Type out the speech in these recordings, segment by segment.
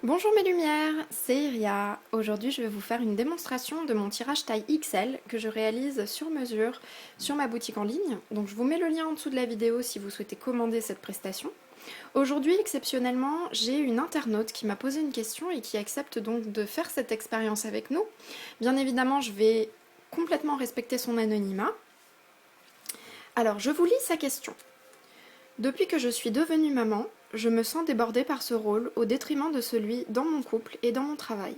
Bonjour mes lumières, c'est Iria. Aujourd'hui je vais vous faire une démonstration de mon tirage taille XL que je réalise sur mesure sur ma boutique en ligne. Donc je vous mets le lien en dessous de la vidéo si vous souhaitez commander cette prestation. Aujourd'hui exceptionnellement j'ai une internaute qui m'a posé une question et qui accepte donc de faire cette expérience avec nous. Bien évidemment je vais complètement respecter son anonymat. Alors je vous lis sa question. Depuis que je suis devenue maman, je me sens débordée par ce rôle au détriment de celui dans mon couple et dans mon travail.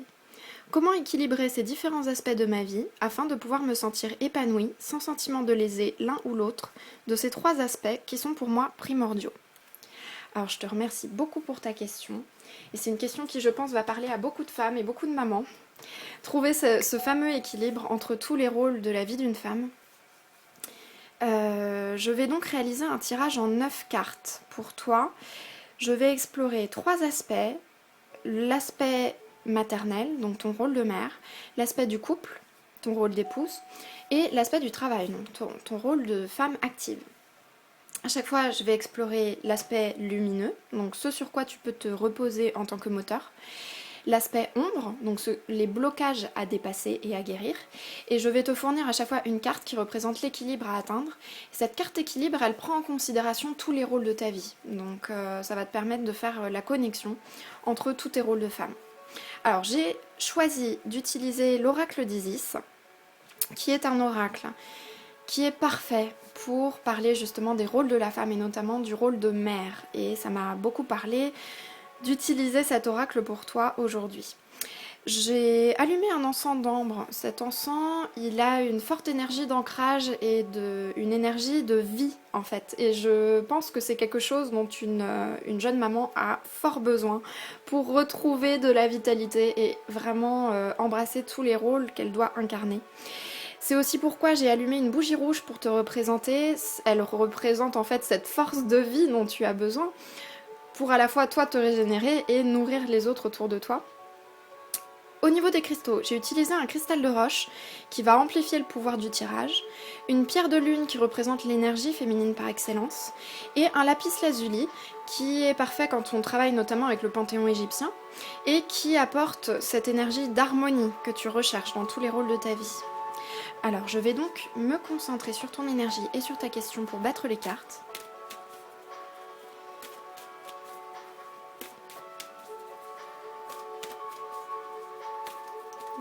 Comment équilibrer ces différents aspects de ma vie afin de pouvoir me sentir épanouie sans sentiment de léser l'un ou l'autre de ces trois aspects qui sont pour moi primordiaux? Alors je te remercie beaucoup pour ta question et c'est une question qui je pense va parler à beaucoup de femmes et beaucoup de mamans. Trouver ce fameux équilibre entre tous les rôles de la vie d'une femme. Je vais donc réaliser un tirage en 9 cartes pour toi. Je vais explorer trois aspects. L'aspect maternel, donc ton rôle de mère, l'aspect du couple, ton rôle d'épouse, et l'aspect du travail, donc ton rôle de femme active. À chaque fois, je vais explorer l'aspect lumineux, donc ce sur quoi tu peux te reposer en tant que moteur, l'aspect ombre, donc les blocages à dépasser et à guérir, et je vais te fournir à chaque fois une carte qui représente l'équilibre à atteindre. Cette carte équilibre, elle prend en considération tous les rôles de ta vie, donc ça va te permettre de faire la connexion entre tous tes rôles de femme. Alors j'ai choisi d'utiliser l'oracle d'Isis, qui est un oracle qui est parfait pour parler justement des rôles de la femme et notamment du rôle de mère, et ça m'a beaucoup parlé d'utiliser cet oracle pour toi aujourd'hui. J'ai allumé un encens d'ambre. Cet encens, il a une forte énergie d'ancrage et une énergie de vie en fait. Et je pense que c'est quelque chose dont une jeune maman a fort besoin pour retrouver de la vitalité et vraiment embrasser tous les rôles qu'elle doit incarner. C'est aussi pourquoi j'ai allumé une bougie rouge pour te représenter. Elle représente en fait cette force de vie dont tu as besoin pour à la fois toi te régénérer et nourrir les autres autour de toi. Au niveau des cristaux, j'ai utilisé un cristal de roche qui va amplifier le pouvoir du tirage, une pierre de lune qui représente l'énergie féminine par excellence, et un lapis lazuli qui est parfait quand on travaille notamment avec le panthéon égyptien, et qui apporte cette énergie d'harmonie que tu recherches dans tous les rôles de ta vie. Alors je vais donc me concentrer sur ton énergie et sur ta question pour battre les cartes.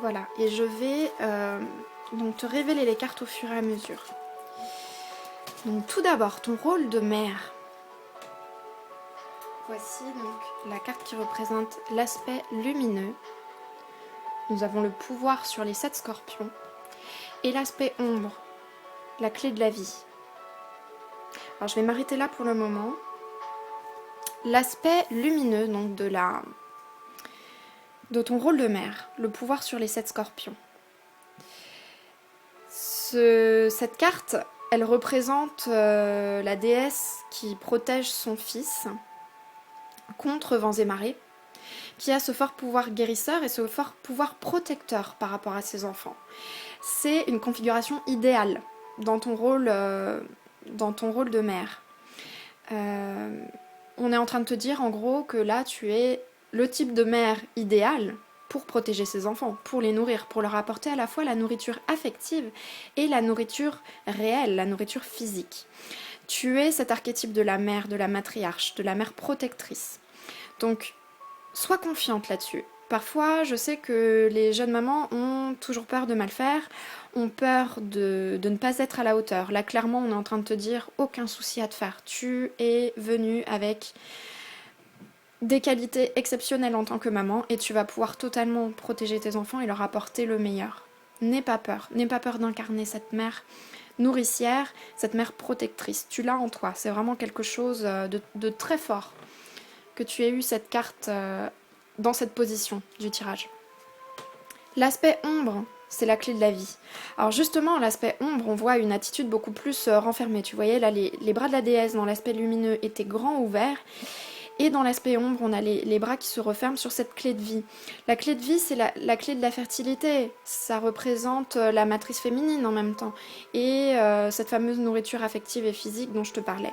Voilà, et je vais donc te révéler les cartes au fur et à mesure. Donc tout d'abord, ton rôle de mère. Voici donc la carte qui représente l'aspect lumineux. Nous avons le pouvoir sur les 7 scorpions. Et l'aspect ombre, la clé de la vie. Alors je vais m'arrêter là pour le moment. L'aspect lumineux donc de ton rôle de mère, le pouvoir sur les 7 scorpions. Cette carte, elle représente la déesse qui protège son fils contre vents et marées, qui a ce fort pouvoir guérisseur et ce fort pouvoir protecteur par rapport à ses enfants. C'est une configuration idéale dans ton rôle de mère. On est en train de te dire en gros que là tu es le type de mère idéale pour protéger ses enfants, pour les nourrir, pour leur apporter à la fois la nourriture affective et la nourriture réelle, la nourriture physique. Tu es cet archétype de la mère, de la matriarche, de la mère protectrice. Donc, sois confiante là-dessus. Parfois, je sais que les jeunes mamans ont toujours peur de mal faire, ont peur de ne pas être à la hauteur. Là, clairement, on est en train de te dire aucun souci à te faire. Tu es venue avec des qualités exceptionnelles en tant que maman et tu vas pouvoir totalement protéger tes enfants et leur apporter le meilleur. N'aie pas peur d'incarner cette mère nourricière, cette mère protectrice. Tu l'as en toi, c'est vraiment quelque chose de très fort que tu aies eu cette carte dans cette position du tirage. L'aspect ombre, c'est la clé de la vie. Alors justement, l'aspect ombre, on voit une attitude beaucoup plus renfermée. Tu voyais là, les bras de la déesse dans l'aspect lumineux étaient grands ouverts. Et dans l'aspect ombre, on a les bras qui se referment sur cette clé de vie. La clé de vie, c'est la clé de la fertilité. Ça représente la matrice féminine en même temps. Et cette fameuse nourriture affective et physique dont je te parlais.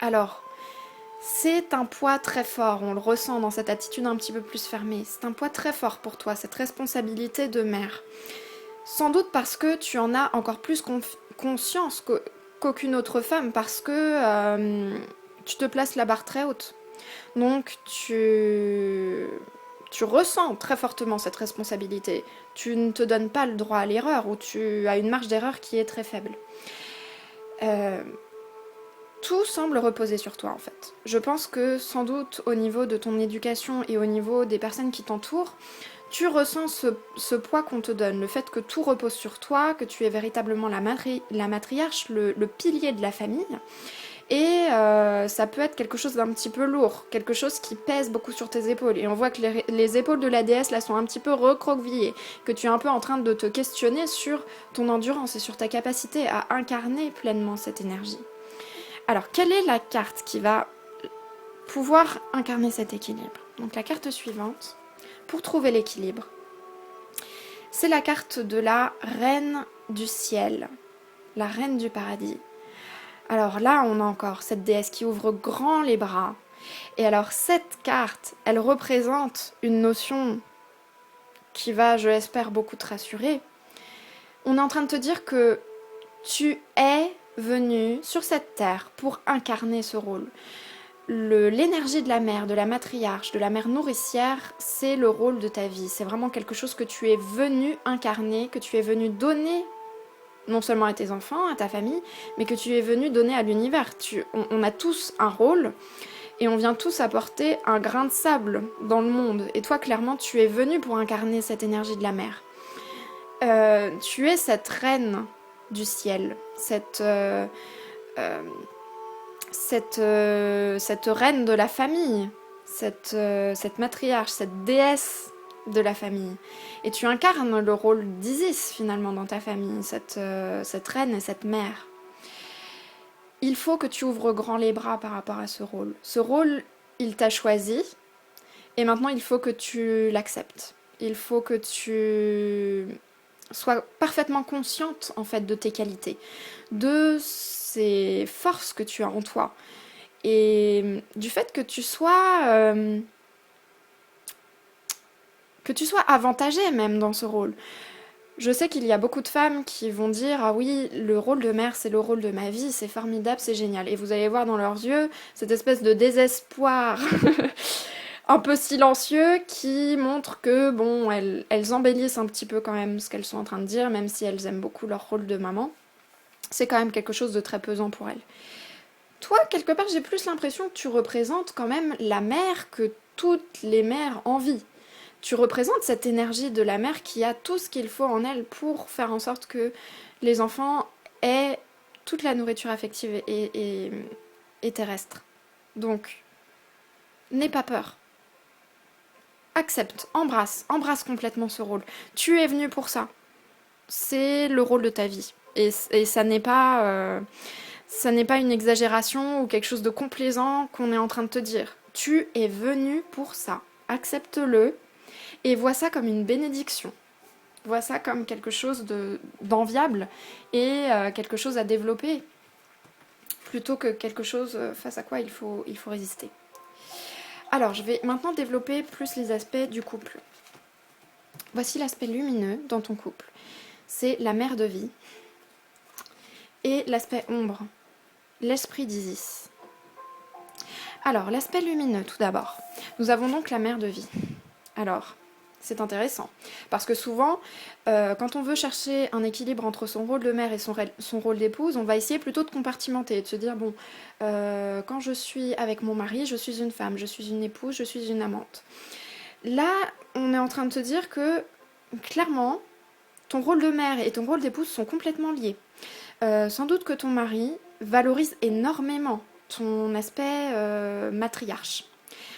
Alors, C'est un poids très fort, on le ressent dans cette attitude un petit peu plus fermée. C'est un poids très fort pour toi, cette responsabilité de mère. Sans doute parce que tu en as encore plus conscience qu'aucune autre femme, parce que tu te places la barre très haute. Donc tu ressens très fortement cette responsabilité. Tu ne te donnes pas le droit à l'erreur, ou tu as une marge d'erreur qui est très faible. Tout semble reposer sur toi en fait. Je pense que sans doute au niveau de ton éducation et au niveau des personnes qui t'entourent, tu ressens ce poids qu'on te donne, le fait que tout repose sur toi, que tu es véritablement la matriarche, le pilier de la famille. Et ça peut être quelque chose d'un petit peu lourd, quelque chose qui pèse beaucoup sur tes épaules. Et on voit que les épaules de la déesse là sont un petit peu recroquevillées, que tu es un peu en train de te questionner sur ton endurance et sur ta capacité à incarner pleinement cette énergie. Alors, quelle est la carte qui va pouvoir incarner cet équilibre? Donc la carte suivante, pour trouver l'équilibre, c'est la carte de la reine du ciel, la reine du paradis. Alors là, on a encore cette déesse qui ouvre grand les bras. Et alors cette carte, elle représente une notion qui va, je l'espère, beaucoup te rassurer. On est en train de te dire que tu es venu sur cette terre pour incarner ce rôle. L'énergie de la mère, de la matriarche, de la mère nourricière, c'est le rôle de ta vie. C'est vraiment quelque chose que tu es venu incarner, que tu es venu donner non seulement à tes enfants, à ta famille, mais que tu es venu donner à l'univers. On a tous un rôle et on vient tous apporter un grain de sable dans le monde. Et toi, clairement, tu es venu pour incarner cette énergie de la mer. Tu es cette reine du ciel, cette reine de la famille, cette matriarche, cette déesse de la famille. Et tu incarnes le rôle d'Isis finalement dans ta famille, cette reine et cette mère. Il faut que tu ouvres grand les bras par rapport à ce rôle. Ce rôle, il t'a choisi et maintenant il faut que tu l'acceptes. Il faut que tu sois parfaitement consciente en fait de tes qualités, de ces forces que tu as en toi et du fait que tu sois avantagée même dans ce rôle. Je sais qu'il y a beaucoup de femmes qui vont dire ah oui, le rôle de mère c'est le rôle de ma vie, c'est formidable, c'est génial. Et vous allez voir dans leurs yeux cette espèce de désespoir un peu silencieux qui montre que bon, elles embellissent un petit peu quand même ce qu'elles sont en train de dire, même si elles aiment beaucoup leur rôle de maman. C'est quand même quelque chose de très pesant pour elles. Toi, quelque part, j'ai plus l'impression que tu représentes quand même la mère que toutes les mères envient. Tu représentes cette énergie de la mère qui a tout ce qu'il faut en elle pour faire en sorte que les enfants aient toute la nourriture affective et terrestre. Donc, n'aie pas peur. Accepte, embrasse complètement ce rôle. Tu es venu pour ça. C'est le rôle de ta vie. Et ça n'est pas une exagération ou quelque chose de complaisant qu'on est en train de te dire. Tu es venu pour ça. Accepte-le et vois ça comme une bénédiction. Vois ça comme quelque chose d'enviable et quelque chose à développer plutôt que quelque chose face à quoi il faut résister. Alors, je vais maintenant développer plus les aspects du couple. Voici l'aspect lumineux dans ton couple. C'est la mère de vie. Et l'aspect ombre, l'esprit d'Isis. Alors, l'aspect lumineux, tout d'abord. Nous avons donc la mère de vie. Alors, c'est intéressant. Parce que souvent, quand on veut chercher un équilibre entre son rôle de mère et son rôle d'épouse, on va essayer plutôt de compartimenter, de se dire, bon, quand je suis avec mon mari, je suis une femme, je suis une épouse, je suis une amante. Là, on est en train de te dire que, clairement, ton rôle de mère et ton rôle d'épouse sont complètement liés. Sans doute que ton mari valorise énormément ton aspect matriarche.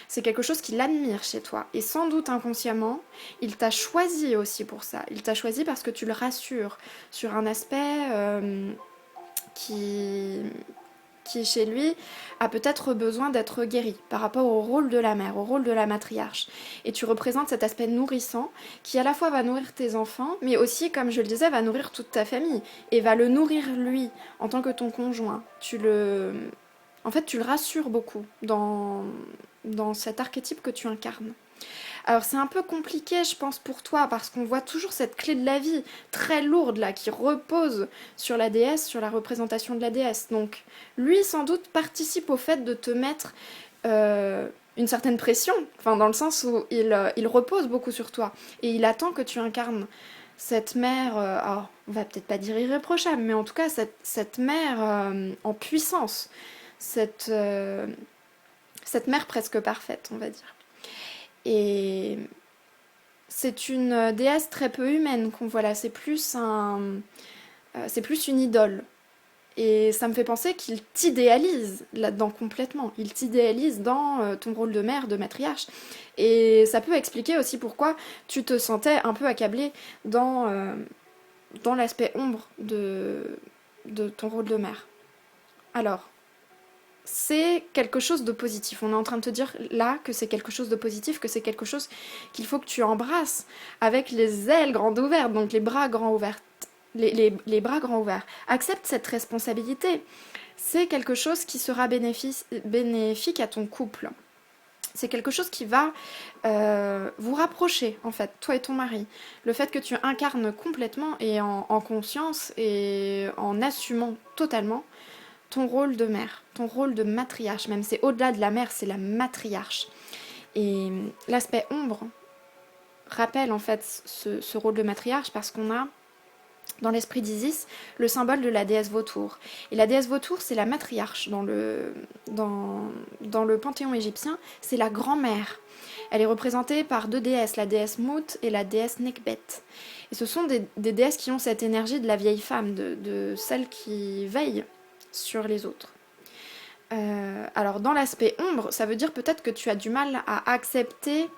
C'est quelque chose qu'il admire chez toi. Et sans doute inconsciemment, il t'a choisi aussi pour ça. Il t'a choisi parce que tu le rassures sur un aspect qui chez lui a peut-être besoin d'être guéri par rapport au rôle de la mère, au rôle de la matriarche. Et tu représentes cet aspect nourrissant qui à la fois va nourrir tes enfants, mais aussi, comme je le disais, va nourrir toute ta famille et va le nourrir lui en tant que ton conjoint. Tu le En fait, tu le rassures beaucoup dans cet archétype que tu incarnes. Alors c'est un peu compliqué, je pense, pour toi, parce qu'on voit toujours cette clé de la vie très lourde là, qui repose sur la déesse, sur la représentation de la déesse. Donc lui, sans doute, participe au fait de te mettre une certaine pression, enfin dans le sens où il repose beaucoup sur toi, et il attend que tu incarnes cette mère, alors, on va peut-être pas dire irréprochable, mais en tout cas cette mère en puissance, cette, euh, cette mère presque parfaite, on va dire. Et c'est une déesse très peu humaine qu'on voit là, c'est plus une idole. Et ça me fait penser qu'il t'idéalise là-dedans complètement. Il t'idéalise dans ton rôle de mère, de matriarche. Et ça peut expliquer aussi pourquoi tu te sentais un peu accablée dans l'aspect ombre de ton rôle de mère. Alors, c'est quelque chose de positif. On est en train de te dire là que c'est quelque chose de positif, que c'est quelque chose qu'il faut que tu embrasses avec les ailes grandes ouvertes, donc les bras grands ouverts. Les bras grands ouverts. Accepte cette responsabilité. C'est quelque chose qui sera bénéfique à ton couple. C'est quelque chose qui va vous rapprocher, en fait, toi et ton mari. Le fait que tu incarnes complètement et en conscience et en assumant totalement ton rôle de mère, ton rôle de matriarche, même c'est au-delà de la mère, c'est la matriarche. Et l'aspect ombre rappelle en fait ce rôle de matriarche parce qu'on a dans l'esprit d'Isis le symbole de la déesse vautour. Et la déesse vautour, c'est la matriarche dans le panthéon égyptien, c'est la grand-mère. Elle est représentée par deux déesses, la déesse Mout et la déesse Nekbet. Et ce sont des déesses qui ont cette énergie de la vieille femme, de celle qui veille sur les autres. Alors dans l'aspect ombre, ça veut dire peut-être que tu as du mal à accepter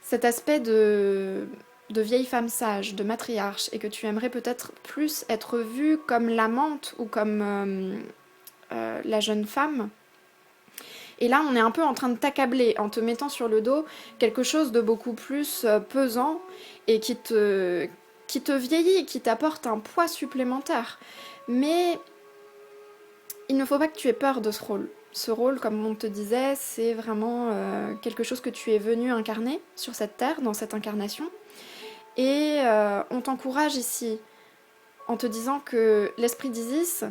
cet aspect de vieille femme sage, de matriarche, et que tu aimerais peut-être plus être vue comme l'amante ou comme la jeune femme. Et là, on est un peu en train de t'accabler en te mettant sur le dos quelque chose de beaucoup plus pesant et qui te vieillit, qui t'apporte un poids supplémentaire. Mais il ne faut pas que tu aies peur de ce rôle. Ce rôle, comme on te disait, c'est vraiment quelque chose que tu es venu incarner sur cette terre, dans cette incarnation. Et on t'encourage ici en te disant que l'esprit d'Isis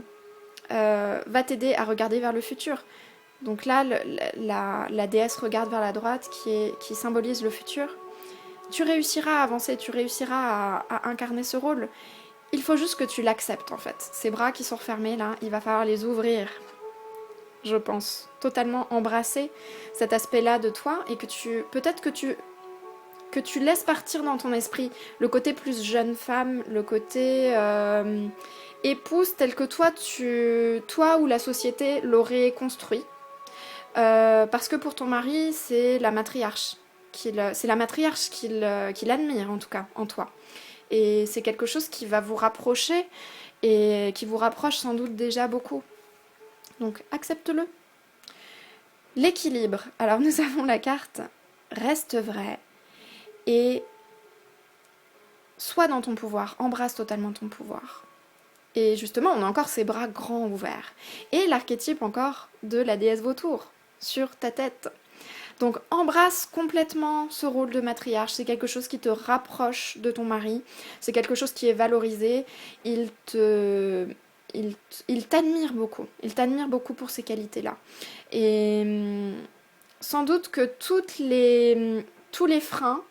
va t'aider à regarder vers le futur. Donc là, la déesse regarde vers la droite qui symbolise le futur. Tu réussiras à avancer, tu réussiras à incarner ce rôle. Il faut juste que tu l'acceptes en fait. Ces bras qui sont refermés là, il va falloir les ouvrir, je pense. Totalement embrasser cet aspect-là de toi et peut-être que tu laisses partir dans ton esprit le côté plus jeune femme, le côté épouse tel que toi ou la société l'aurait construit. Parce que pour ton mari, c'est la matriarche. C'est la matriarche qu'il admire en tout cas en toi. Et c'est quelque chose qui va vous rapprocher et qui vous rapproche sans doute déjà beaucoup. Donc accepte-le. L'équilibre. Alors nous avons la carte reste vrai et sois dans ton pouvoir, embrasse totalement ton pouvoir. Et justement, on a encore ses bras grands ouverts. Et l'archétype encore de la déesse vautour sur ta tête. Donc embrasse complètement ce rôle de matriarche, c'est quelque chose qui te rapproche de ton mari, c'est quelque chose qui est valorisé, il t'admire beaucoup pour ces qualités-là. Et sans doute que tous les freins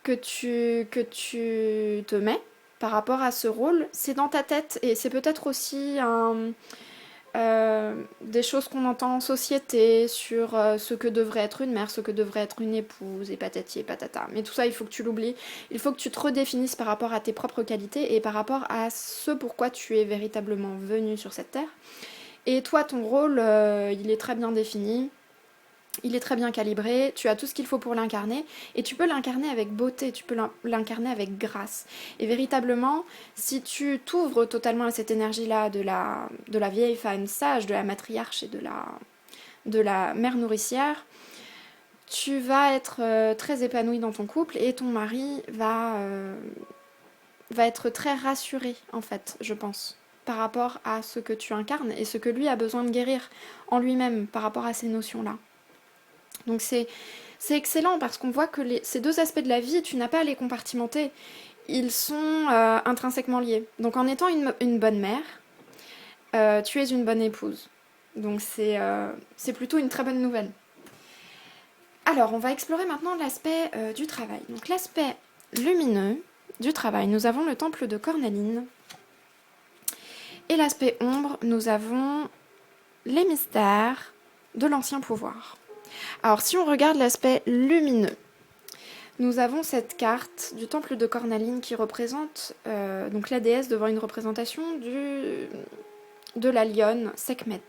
que tu te mets par rapport à ce rôle, c'est dans ta tête et c'est peut-être aussi des choses qu'on entend en société sur ce que devrait être une mère, ce que devrait être une épouse, et patati et patata. Mais tout ça, il faut que tu l'oublies. Il faut que tu te redéfinisses par rapport à tes propres qualités et par rapport à ce pourquoi tu es véritablement venu sur cette terre. Et toi, ton rôle, il est très bien défini. Il est très bien calibré, tu as tout ce qu'il faut pour l'incarner, et tu peux l'incarner avec beauté, tu peux l'incarner avec grâce. Et véritablement, si tu t'ouvres totalement à cette énergie-là de la vieille femme sage, de la matriarche et de la mère nourricière, tu vas être très épanoui dans ton couple, et ton mari va être très rassuré, en fait, je pense. par rapport à ce que tu incarnes et ce que lui a besoin de guérir en lui-même par rapport à ces notions-là. Donc c'est excellent parce qu'on voit que ces deux aspects de la vie, tu n'as pas à les compartimenter. Ils sont intrinsèquement liés. Donc en étant une bonne mère, tu es une bonne épouse. Donc c'est plutôt une très bonne nouvelle. Alors, on va explorer maintenant l'aspect du travail. Donc l'aspect lumineux du travail, nous avons le temple de Cornaline. Et l'aspect ombre, nous avons les mystères de l'ancien pouvoir. Alors si on regarde l'aspect lumineux, nous avons cette carte du temple de Cornaline qui représente donc la déesse devant une représentation de la lionne Sekhmet.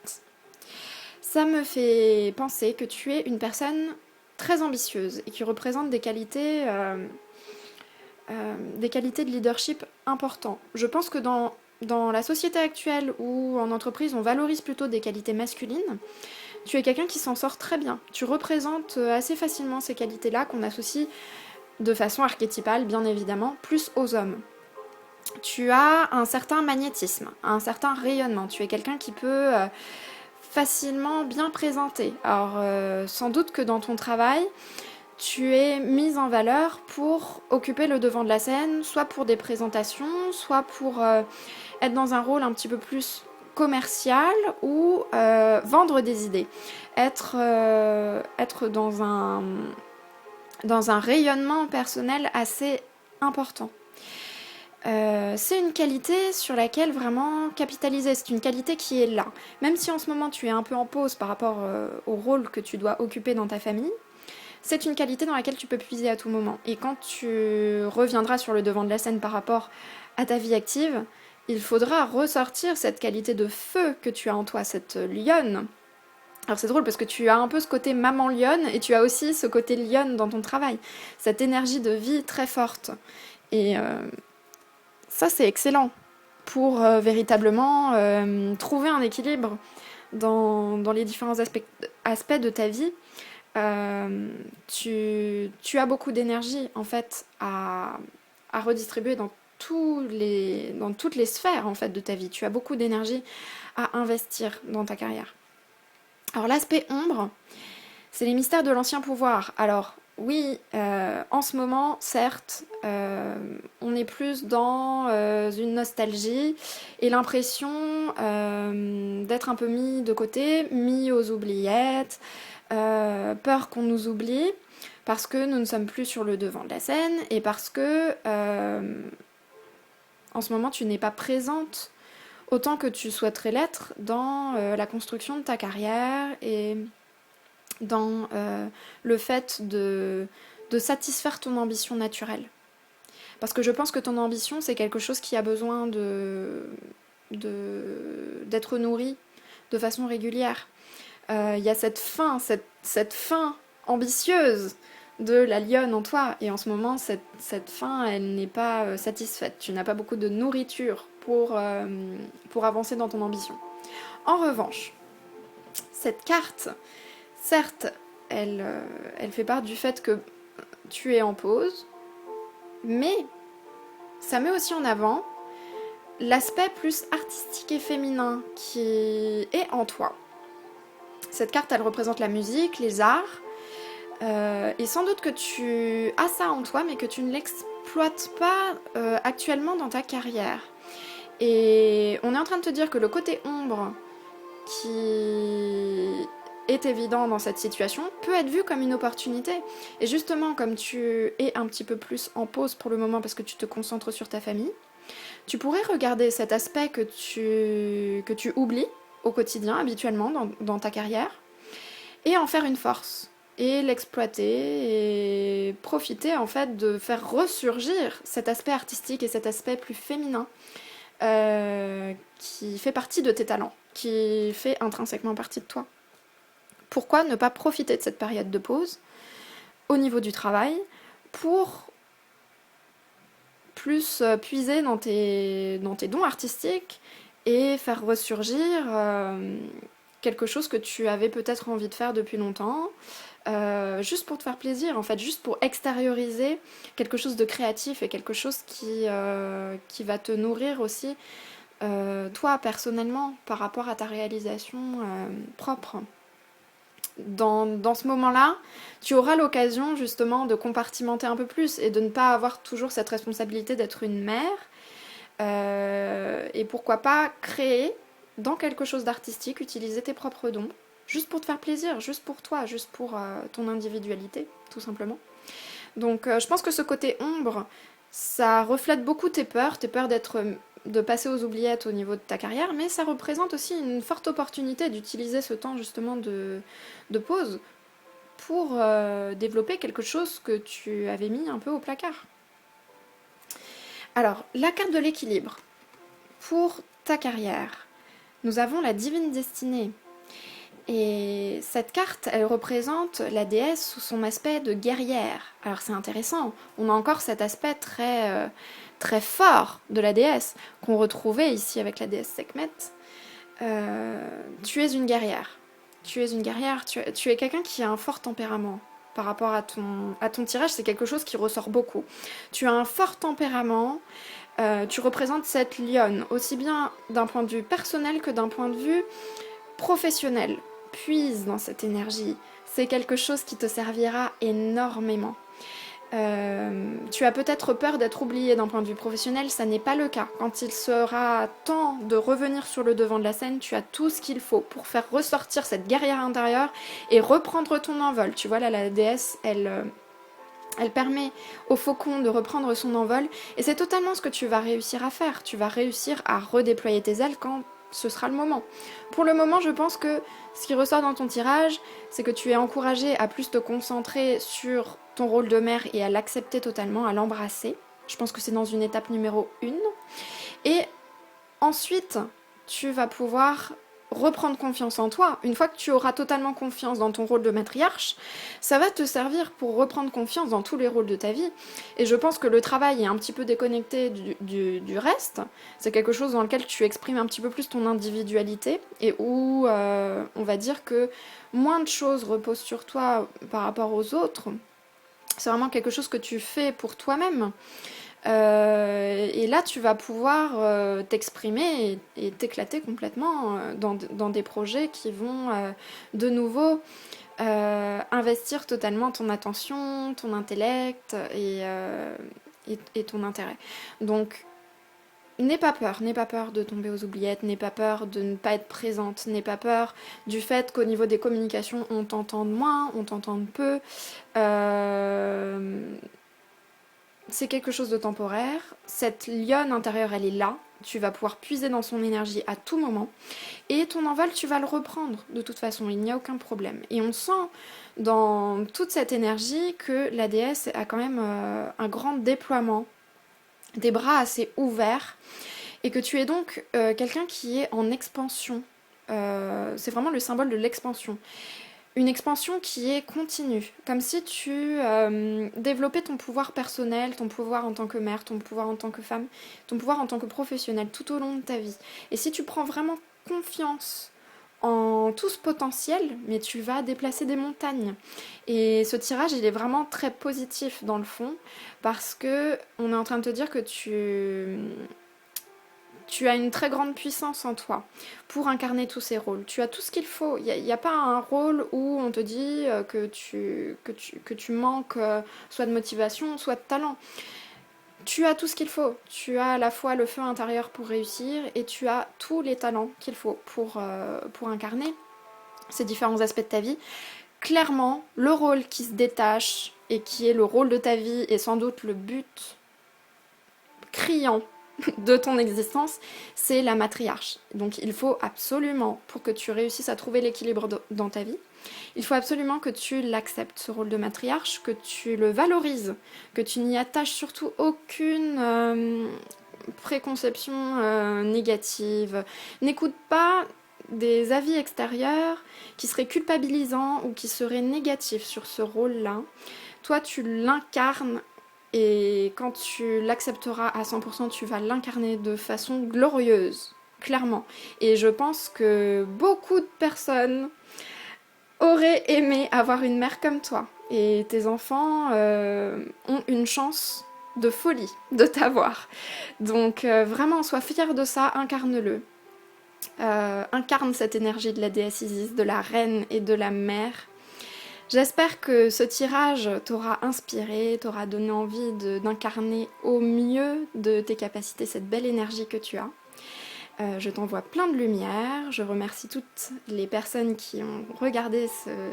Ça me fait penser que tu es une personne très ambitieuse et qui représente des qualités de leadership importantes. Je pense que dans la société actuelle où en entreprise on valorise plutôt des qualités masculines, tu es quelqu'un qui s'en sort très bien. Tu représentes assez facilement ces qualités-là qu'on associe de façon archétypale, bien évidemment, plus aux hommes. Tu as un certain magnétisme, un certain rayonnement. Tu es quelqu'un qui peut facilement bien présenter. Alors, sans doute que dans ton travail, tu es mise en valeur pour occuper le devant de la scène, soit pour des présentations, soit pour être dans un rôle un petit peu plus commercial ou vendre des idées. Être dans un rayonnement personnel assez important. C'est une qualité sur laquelle vraiment capitaliser, c'est une qualité qui est là. Même si en ce moment tu es un peu en pause par rapport au rôle que tu dois occuper dans ta famille, c'est une qualité dans laquelle tu peux puiser à tout moment. Et quand tu reviendras sur le devant de la scène par rapport à ta vie active, il faudra ressortir cette qualité de feu que tu as en toi, cette lionne. Alors c'est drôle parce que tu as un peu ce côté maman lionne et tu as aussi ce côté lionne dans ton travail. Cette énergie de vie très forte. Et ça c'est excellent pour véritablement trouver un équilibre dans les différents aspects de ta vie. Tu as beaucoup d'énergie en fait à redistribuer dans toutes les sphères en fait de ta vie. Tu as beaucoup d'énergie à investir dans ta carrière. Alors l'aspect ombre, c'est les mystères de l'ancien pouvoir. Alors oui, en ce moment, certes, on est plus dans une nostalgie et l'impression d'être un peu mis de côté, mis aux oubliettes, peur qu'on nous oublie, parce que nous ne sommes plus sur le devant de la scène et parce que en ce moment tu n'es pas présente autant que tu souhaiterais l'être dans la construction de ta carrière et dans le fait de satisfaire ton ambition naturelle. Parce que je pense que ton ambition, c'est quelque chose qui a besoin d'être nourri de façon régulière. Il y a cette faim ambitieuse de la lionne en toi, et en ce moment, cette faim, elle n'est pas satisfaite. Tu n'as pas beaucoup de nourriture pour avancer dans ton ambition. En revanche, cette carte, certes, elle fait part du fait que tu es en pause, mais ça met aussi en avant l'aspect plus artistique et féminin qui est en toi. Cette carte, elle représente la musique, les arts, et sans doute que tu as ça en toi, mais que tu ne l'exploites pas actuellement dans ta carrière. Et on est en train de te dire que le côté ombre qui est évident dans cette situation peut être vu comme une opportunité. Et justement, comme tu es un petit peu plus en pause pour le moment parce que tu te concentres sur ta famille, tu pourrais regarder cet aspect que tu oublies au quotidien, habituellement, dans ta carrière, et en faire une force, et l'exploiter, et profiter, en fait, de faire ressurgir cet aspect artistique et cet aspect plus féminin qui fait partie de tes talents, qui fait intrinsèquement partie de toi. Pourquoi ne pas profiter de cette période de pause au niveau du travail pour plus puiser dans tes dons artistiques et faire ressurgir quelque chose que tu avais peut-être envie de faire depuis longtemps, juste pour te faire plaisir, en fait, juste pour extérioriser quelque chose de créatif et quelque chose qui va te nourrir aussi toi personnellement par rapport à ta réalisation propre. Dans ce moment-là, tu auras l'occasion justement de compartimenter un peu plus et de ne pas avoir toujours cette responsabilité d'être une mère. Et pourquoi pas créer dans quelque chose d'artistique, utiliser tes propres dons, juste pour te faire plaisir, juste pour toi, juste pour ton individualité, tout simplement. Donc je pense que ce côté ombre, ça reflète beaucoup tes peurs de passer aux oubliettes au niveau de ta carrière, mais ça représente aussi une forte opportunité d'utiliser ce temps justement de pause pour développer quelque chose que tu avais mis un peu au placard. Alors, la carte de l'équilibre. Pour ta carrière, nous avons la divine destinée. Et cette carte, elle représente la déesse sous son aspect de guerrière. Alors c'est intéressant, on a encore cet aspect très fort de la déesse qu'on retrouvait ici avec la déesse Sekhmet. Tu es une guerrière. Tu es une guerrière, tu es quelqu'un qui a un fort tempérament. Par rapport à ton tirage, c'est quelque chose qui ressort beaucoup. Tu as un fort tempérament, tu représentes cette lionne, aussi bien d'un point de vue personnel que d'un point de vue professionnel. Puise dans cette énergie. C'est quelque chose qui te servira énormément. Tu as peut-être peur d'être oublié d'un point de vue professionnel, ça n'est pas le cas. Quand il sera temps de revenir sur le devant de la scène, tu as tout ce qu'il faut pour faire ressortir cette guerrière intérieure et reprendre ton envol. Tu vois là, la déesse, elle permet au faucon de reprendre son envol et c'est totalement ce que tu vas réussir à faire. Tu vas réussir à redéployer tes ailes quand ce sera le moment. Pour le moment, je pense que ce qui ressort dans ton tirage, c'est que tu es encouragé à plus te concentrer sur ton rôle de mère et à l'accepter totalement, à l'embrasser. Je pense que c'est dans une étape numéro 1. Et ensuite, tu vas pouvoir reprendre confiance en toi. Une fois que tu auras totalement confiance dans ton rôle de matriarche, ça va te servir pour reprendre confiance dans tous les rôles de ta vie. Et je pense que le travail est un petit peu déconnecté du reste. C'est quelque chose dans lequel tu exprimes un petit peu plus ton individualité et où on va dire que moins de choses reposent sur toi par rapport aux autres. C'est vraiment quelque chose que tu fais pour toi-même. Et là, tu vas pouvoir t'exprimer et t'éclater complètement dans des projets qui vont de nouveau investir totalement ton attention, ton intellect et ton intérêt. Donc, n'aie pas peur de tomber aux oubliettes, n'aie pas peur de ne pas être présente, n'aie pas peur du fait qu'au niveau des communications, on t'entende moins, on t'entende peu. C'est quelque chose de temporaire. Cette lionne intérieure, elle est là. Tu vas pouvoir puiser dans son énergie à tout moment. Et ton envol, tu vas le reprendre de toute façon. Il n'y a aucun problème. Et on sent dans toute cette énergie que la déesse a quand même un grand déploiement, des bras assez ouverts. Et que tu es donc quelqu'un qui est en expansion. C'est vraiment le symbole de l'expansion. Une expansion qui est continue, comme si tu développais ton pouvoir personnel, ton pouvoir en tant que mère, ton pouvoir en tant que femme, ton pouvoir en tant que professionnelle tout au long de ta vie. Et si tu prends vraiment confiance en tout ce potentiel, mais tu vas déplacer des montagnes. Et ce tirage, il est vraiment très positif dans le fond, parce que on est en train de te dire que tu as une très grande puissance en toi pour incarner tous ces rôles. Tu as tout ce qu'il faut. Il n'y a pas un rôle où on te dit que tu manques soit de motivation, soit de talent. Tu as tout ce qu'il faut. Tu as à la fois le feu intérieur pour réussir et tu as tous les talents qu'il faut pour incarner ces différents aspects de ta vie. Clairement, le rôle qui se détache et qui est le rôle de ta vie est sans doute le but criant de ton existence, c'est la matriarche. Donc il faut absolument, pour que tu réussisses à trouver l'équilibre dans ta vie, il faut absolument que tu l'acceptes, ce rôle de matriarche, que tu le valorises, que tu n'y attaches surtout aucune préconception négative. N'écoute pas des avis extérieurs qui seraient culpabilisants ou qui seraient négatifs sur ce rôle-là. Toi, tu l'incarnes. Et quand tu l'accepteras à 100%, tu vas l'incarner de façon glorieuse, clairement. Et je pense que beaucoup de personnes auraient aimé avoir une mère comme toi. Et tes enfants ont une chance de folie de t'avoir. Donc vraiment, sois fière de ça, incarne-le. Incarne cette énergie de la déesse Isis, de la reine et de la mère. J'espère que ce tirage t'aura inspiré, t'aura donné envie d'incarner au mieux de tes capacités cette belle énergie que tu as. Je t'envoie plein de lumière, je remercie toutes les personnes qui ont regardé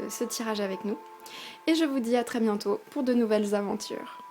ce tirage avec nous. Et je vous dis à très bientôt pour de nouvelles aventures.